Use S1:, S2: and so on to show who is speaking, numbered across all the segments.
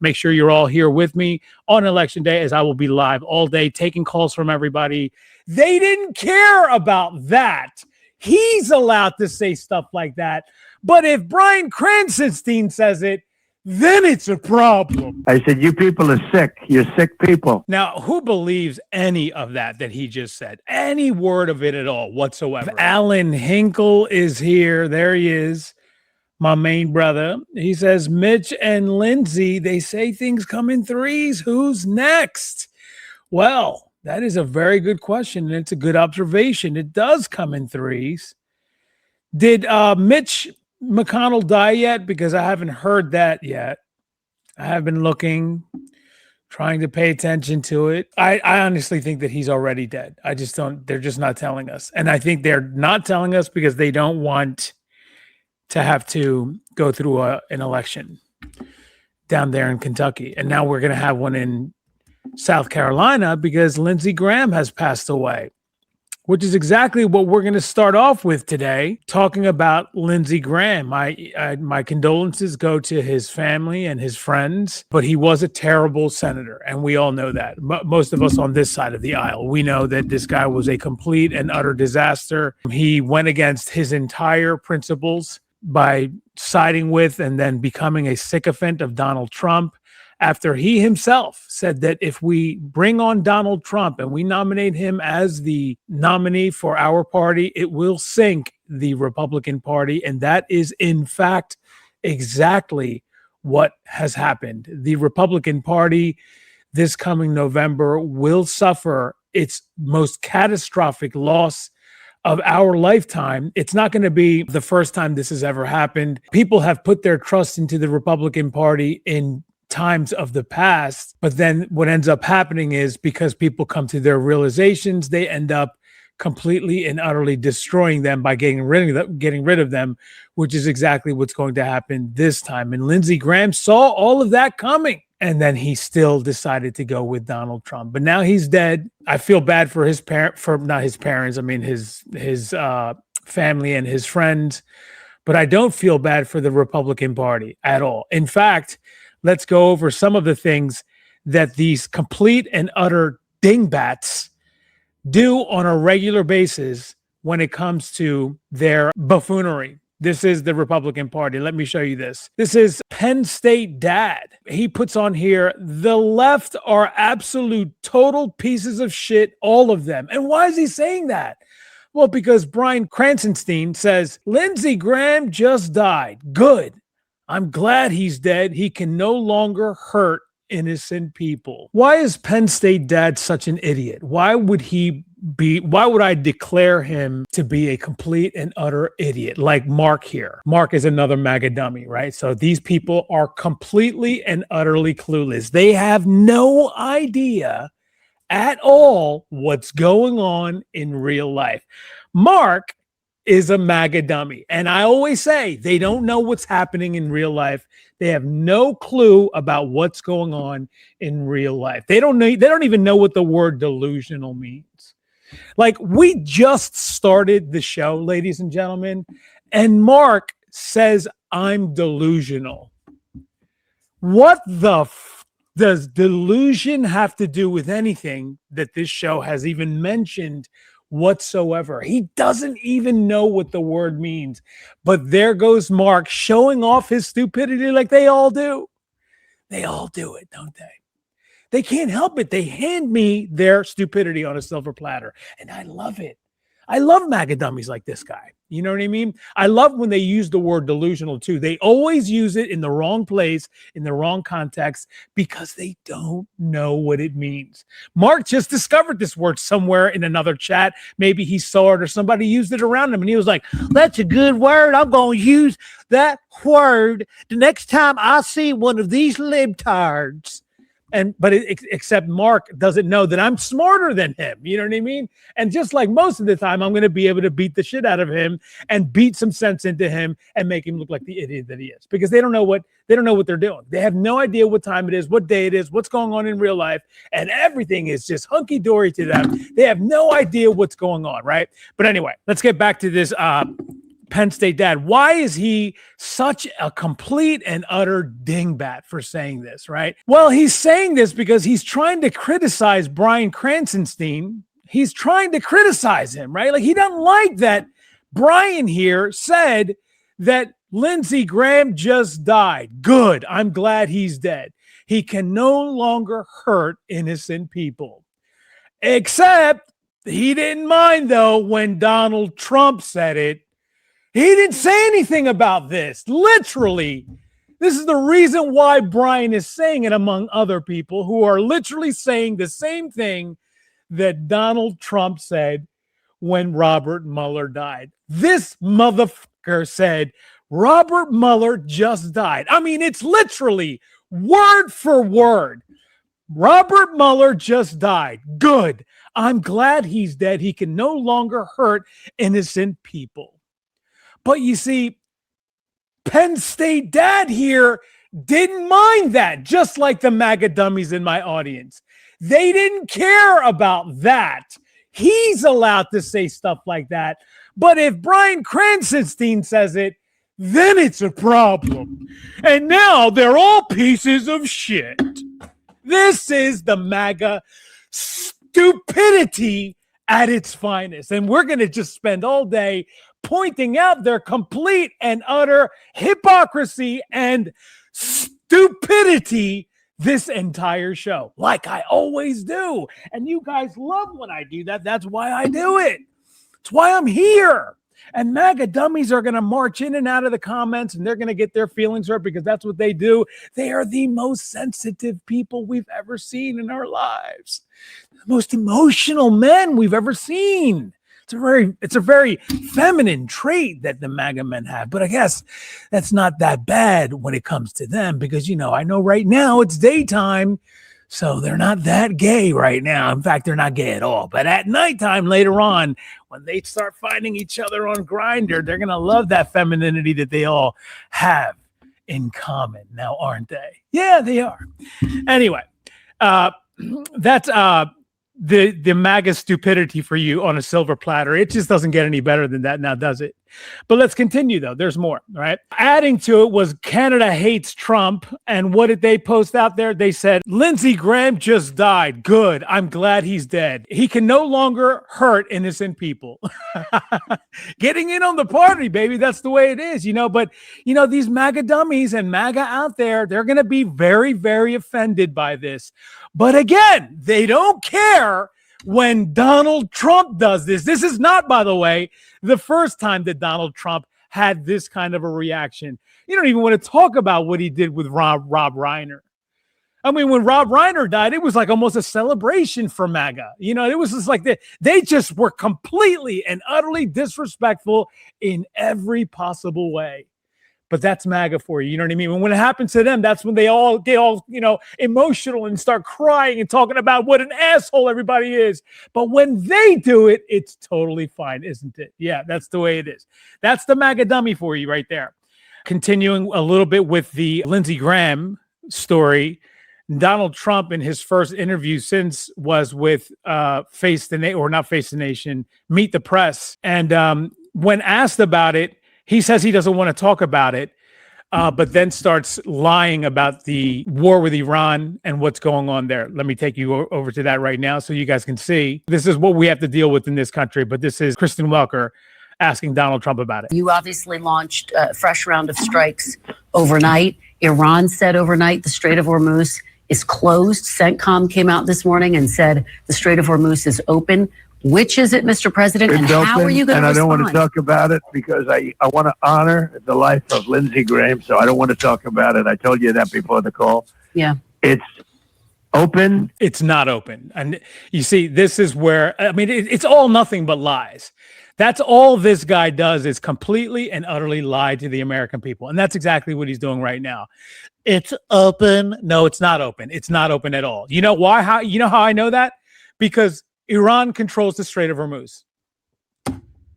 S1: Make sure you're all here with me on Election Day, as I will be live all day taking calls from everybody. They didn't care about that. He's allowed to say stuff like that. But if Bryan Cranston says it, then it's a problem.
S2: I said, you people are sick. You're sick people.
S1: Now, who believes any of that he just said? Any word of it at all whatsoever? Alan Hinkle is here. There he is, my main brother. He says, Mitch and Lindsay, they say things come in threes. Who's next? Well, that is a very good question, and it's a good observation. It does come in threes. Did Mitch McConnell die yet? Because I haven't heard that yet. I have been looking, trying to pay attention to it. I honestly think that he's already dead. I just don't, they're just not telling us. And I think they're not telling us because they don't want to have to go through an election down there in Kentucky. And now we're going to have one in South Carolina because Lindsey Graham has passed away, which is exactly what we're going to start off with today, talking about Lindsey Graham. My condolences go to his family and his friends, but he was a terrible senator, and we all know that. Most of us on this side of the aisle, we know that this guy was a complete and utter disaster. He went against his entire principles by siding with and then becoming a sycophant of Donald Trump, after he himself said that if we bring on Donald Trump and we nominate him as the nominee for our party, it will sink the Republican Party. And that is, in fact, exactly what has happened. The Republican Party this coming November will suffer its most catastrophic loss of our lifetime. It's not going to be the first time this has ever happened. People have put their trust into the Republican Party in times of the past, but then what ends up happening is because people come to their realizations, they end up completely and utterly destroying them by getting rid of them, which is exactly what's going to happen this time. And Lindsey Graham saw all of that coming, and then he still decided to go with Donald Trump. But now he's dead. I feel bad for his not his parents. I mean his family and his friends, but I don't feel bad for the Republican Party at all. In fact, let's go over some of the things that these complete and utter dingbats do on a regular basis when it comes to their buffoonery. This is the Republican Party. Let me show you this. This is Penn State dad. He puts on here, the left are absolute total pieces of shit, all of them. And why is he saying that? Well, because Bryan Cranston says, Lindsey Graham just died. Good. I'm glad he's dead. He can no longer hurt innocent people. Why is Penn State dad such an idiot? Why would I declare him to be a complete and utter idiot like Mark here? Mark is another MAGA dummy, right? So these people are completely and utterly clueless. They have no idea at all what's going on in real life. Mark is a MAGA dummy. And I always say they don't know what's happening in real life. They have no clue about what's going on in real life. They don't even know what the word delusional means. Like, we just started the show, ladies and gentlemen, and Mark says I'm delusional. What the does delusion have to do with anything that this show has even mentioned whatsoever? He doesn't even know what the word means. But there goes Mark showing off his stupidity like they all do. They all do it, don't they? They can't help it. They hand me their stupidity on a silver platter, and I love it. I love MAGA dummies like this guy. You know what I mean? I love when they use the word delusional too. They always use it in the wrong place, in the wrong context, because they don't know what it means. Mark just discovered this word somewhere in another chat. Maybe he saw it or somebody used it around him, and he was like, that's a good word. I'm going to use that word the next time I see one of these libtards. Except Mark doesn't know that I'm smarter than him. You know what I mean? And just like most of the time, I'm going to be able to beat the shit out of him and beat some sense into him and make him look like the idiot that he is, because they don't know what they're doing. They have no idea what time it is, what day it is, what's going on in real life, and everything is just hunky dory to them. They have no idea what's going on, right? But anyway, let's get back to this Penn State dad, why is he such a complete and utter dingbat for saying this, right? Well, he's saying this because he's trying to criticize Bryan Cranston. He's trying to criticize him, right? Like, he doesn't like that Bryan here said that Lindsey Graham just died. Good. I'm glad he's dead. He can no longer hurt innocent people. Except he didn't mind, though, when Donald Trump said it. He didn't say anything about this. Literally, this is the reason why Bryan is saying it, among other people who are literally saying the same thing that Donald Trump said when Robert Mueller died. This motherfucker said, Robert Mueller just died. I mean, it's literally word for word. Robert Mueller just died. Good. I'm glad he's dead. He can no longer hurt innocent people. But you see, Penn State dad here didn't mind that, just like the MAGA dummies in my audience. They didn't care about that. He's allowed to say stuff like that. But if Bryan Cranston says it, then it's a problem. And now they're all pieces of shit. This is the MAGA stupidity at its finest. And we're going to just spend all day pointing out their complete and utter hypocrisy and stupidity this entire show, like I always do. And you guys love when I do that. That's why I do it. It's why I'm here. And MAGA dummies are going to march in and out of the comments, and they're going to get their feelings hurt because that's what they do. They are the most sensitive people we've ever seen in our lives. The most emotional men we've ever seen. It's a very feminine trait that the MAGA men have, but I guess that's not that bad when it comes to them because, I know right now it's daytime, so they're not that gay right now. In fact, they're not gay at all. But at nighttime later on, when they start finding each other on Grindr, they're going to love that femininity that they all have in common now, aren't they? Yeah, they are. Anyway, that's the MAGA stupidity for you on a silver platter. It just doesn't get any better than that now, does it? But let's continue, though. There's more, right? Adding to it was Canada hates Trump. And what did they post out there? They said, Lindsey Graham just died. Good. I'm glad he's dead. He can no longer hurt innocent people. Getting in on the party, baby. That's the way it is, But, these MAGA dummies and MAGA out there, they're going to be very, very offended by this. But again, they don't care when Donald Trump does this. This is not, by the way, the first time that Donald Trump had this kind of a reaction. You don't even want to talk about what he did with Rob Reiner. I mean, when Rob Reiner died, it was like almost a celebration for MAGA. It was just like they just were completely and utterly disrespectful in every possible way. But that's MAGA for you. You know what I mean? When it happens to them, that's when they all get all, emotional and start crying and talking about what an asshole everybody is. But when they do it, it's totally fine, isn't it? Yeah, that's the way it is. That's the MAGA dummy for you right there. Continuing a little bit with the Lindsey Graham story, Donald Trump in his first interview since was with Face the Nation, or not Face the Nation, Meet the Press. And when asked about it, he says he doesn't want to talk about it, but then starts lying about the war with Iran and what's going on there. Let me take you over to that right now so you guys can see. This is what we have to deal with in this country, but this is Kristen Welker asking Donald Trump about it.
S3: You obviously launched a fresh round of strikes overnight. Iran said overnight the Strait of Hormuz is closed. CENTCOM came out this morning and said the Strait of Hormuz is open. Which is it, Mr. President, and how are you going to respond?
S2: And I don't want to talk about it because I want to honor the life of Lindsey Graham, so I don't want to talk about it. I told you that before the call.
S3: Yeah.
S2: It's open.
S1: It's not open. And you see, this is where, it's all nothing but lies. That's all this guy does is completely and utterly lie to the American people. And that's exactly what he's doing right now. It's open. No, it's not open. It's not open at all. You know why? You know how I know that? Because Iran controls the Strait of Hormuz.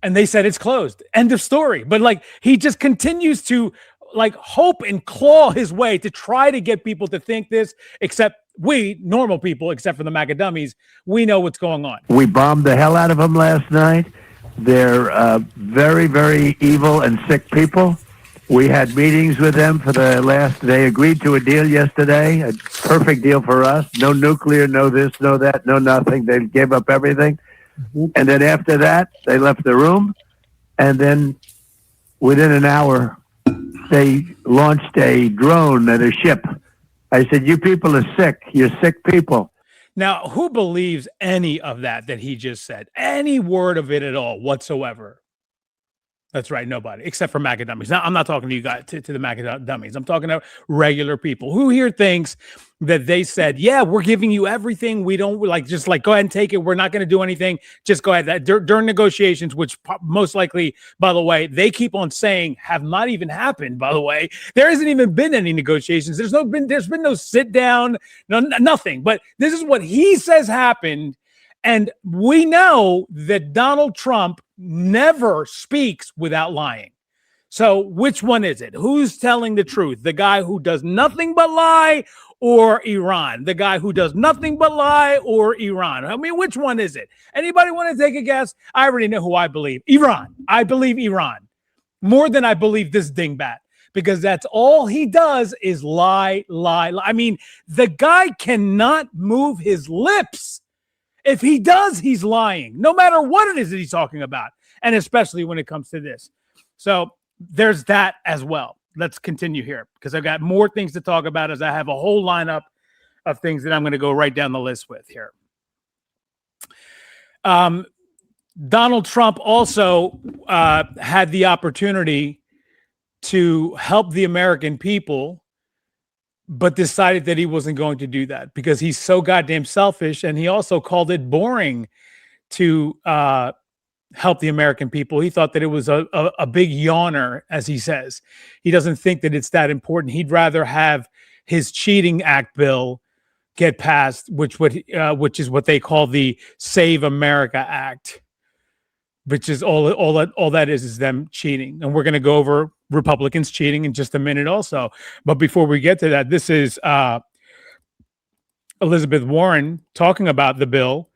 S1: And they said it's closed. End of story. But he just continues to hope and claw his way to try to get people to think this, except we, normal people, except for the MAGA dummies, we know what's going on.
S2: We bombed the hell out of them last night. They're very, very evil and sick people. We had meetings with them for the last. They agreed to a deal yesterday, a perfect deal for us. No nuclear, no this, no that, no nothing. They gave up everything. And then after that, they left the room. And then within an hour, they launched a drone at a ship. I said, you people are sick. You're sick people.
S1: Now, who believes any of that he just said? Any word of it at all whatsoever? That's right, nobody, except for MAGA dummies. Now, I'm not talking to you guys, to the MAGA dummies. I'm talking to regular people. Who here thinks that they said, yeah, we're giving you everything. We don't just go ahead and take it. We're not going to do anything. Just go ahead. That during negotiations, which most likely, by the way, they keep on saying have not even happened, by the way. There hasn't even been any negotiations. There's been no sit down, nothing. But this is what he says happened. And we know that Donald Trump never speaks without lying. So which one is it? Who's telling the truth? The guy who does nothing but lie or Iran? The guy who does nothing but lie or Iran? I mean, which one is it? Anybody want to take a guess? I already know who I believe. Iran. I believe Iran more than I believe this dingbat, because that's all he does is lie. I mean, the guy cannot move his lips. If he does, he's lying, no matter what it is that he's talking about, and especially when it comes to this. So there's that as well. Let's continue here, because I've got more things to talk about, as I have a whole lineup of things that I'm going to go right down the list with here. Donald Trump also had the opportunity to help the American people, but decided that he wasn't going to do that because he's so goddamn selfish. And he also called it boring to help the American people. He thought that it was a big yawner, as he says. He doesn't think that it's that important. He'd rather have his Cheating Act bill get passed, which is what they call the Save America Act, which is all that is them cheating. And we're going to go over Republicans cheating in just a minute also. But before we get to that, this is Elizabeth Warren talking about the bill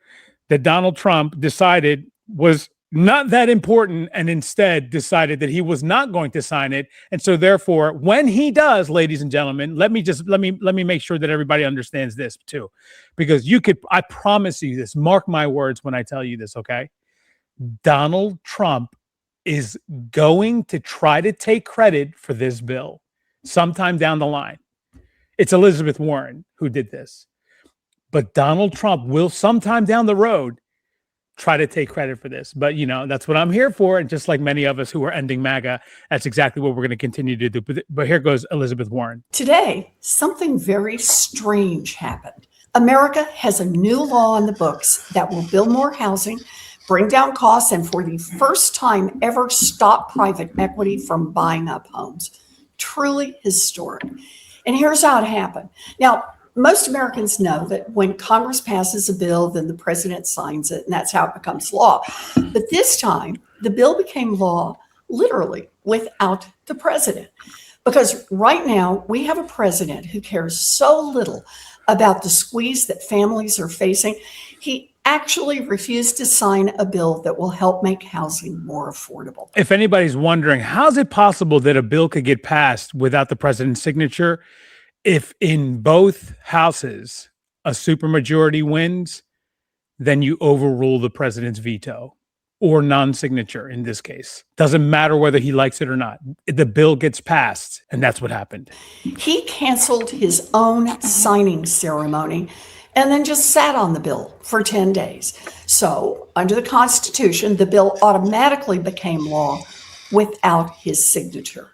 S1: that Donald Trump decided was not that important, and instead decided that he was not going to sign it. And so therefore, when he does, ladies and gentlemen, let me make sure that everybody understands this too, because I promise you this, mark my words when I tell you this, okay? Donald Trump is going to try to take credit for this bill sometime down the line. It's Elizabeth Warren who did this. But Donald Trump will sometime down the road try to take credit for this. But, that's what I'm here for. And just like many of us who are ending MAGA, that's exactly what we're going to continue to do. But here goes Elizabeth Warren.
S4: Today, something very strange happened. America has a new law on the books that will build more housing, bring down costs, and for the first time ever stop private equity from buying up homes. Truly historic. And here's how it happened. Now, most Americans know that when Congress passes a bill, then the president signs it, and that's how it becomes law. But this time, the bill became law literally without the president. Because right now, we have a president who cares so little about the squeeze that families are facing. He actually refused to sign a bill that will help make housing more affordable.
S1: If anybody's wondering, how is it possible that a bill could get passed without the president's signature? If in both houses a supermajority wins, then you overrule the president's veto or non-signature in this case. Doesn't matter whether he likes it or not. The bill gets passed, and that's what happened.
S4: He canceled his own signing ceremony and then just sat on the bill for 10 days. So under the Constitution, the bill automatically became law without his signature.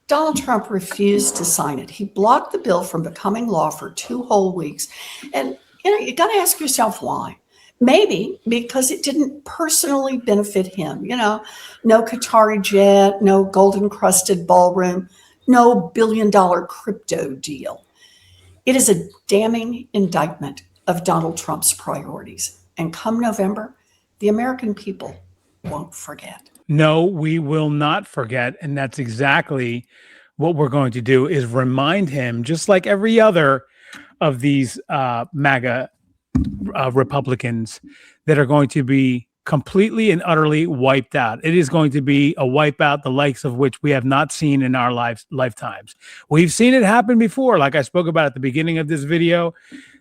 S4: Donald Trump refused to sign it. He blocked the bill from becoming law for 2 whole weeks. And you got to ask yourself why. Maybe because it didn't personally benefit him. No Qatari jet, no golden-crusted ballroom, no billion-dollar crypto deal. It is a damning indictment of Donald Trump's priorities. And come November, the American people won't forget.
S1: No, we will not forget. And that's exactly what we're going to do, is remind him, just like every other of these MAGA Republicans that are going to be completely and utterly wiped out. It is going to be a wipeout, the likes of which we have not seen in our lifetimes. We've seen it happen before, like I spoke about at the beginning of this video.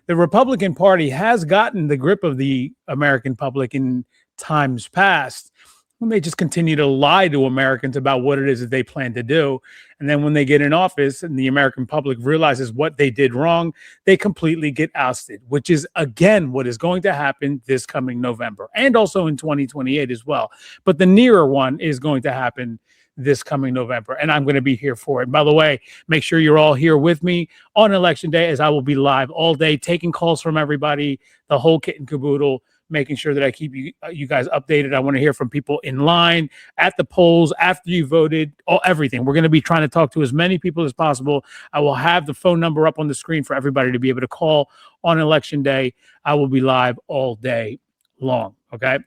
S1: The Republican Party has gotten the grip of the American public in times past, when they just continue to lie to Americans about what it is that they plan to do. And then when they get in office and the American public realizes what they did wrong, they completely get ousted, which is, again, what is going to happen this coming November and also in 2028 as well. But the nearer one is going to happen this coming November, and I'm going to be here for it. By the way, make sure you're all here with me on Election Day, as I will be live all day, taking calls from everybody, the whole kit and caboodle, making sure that I keep you guys updated. I want to hear from people in line, at the polls, after you voted, everything. We're going to be trying to talk to as many people as possible. I will have the phone number up on the screen for everybody to be able to call on Election Day. I will be live all day long, okay?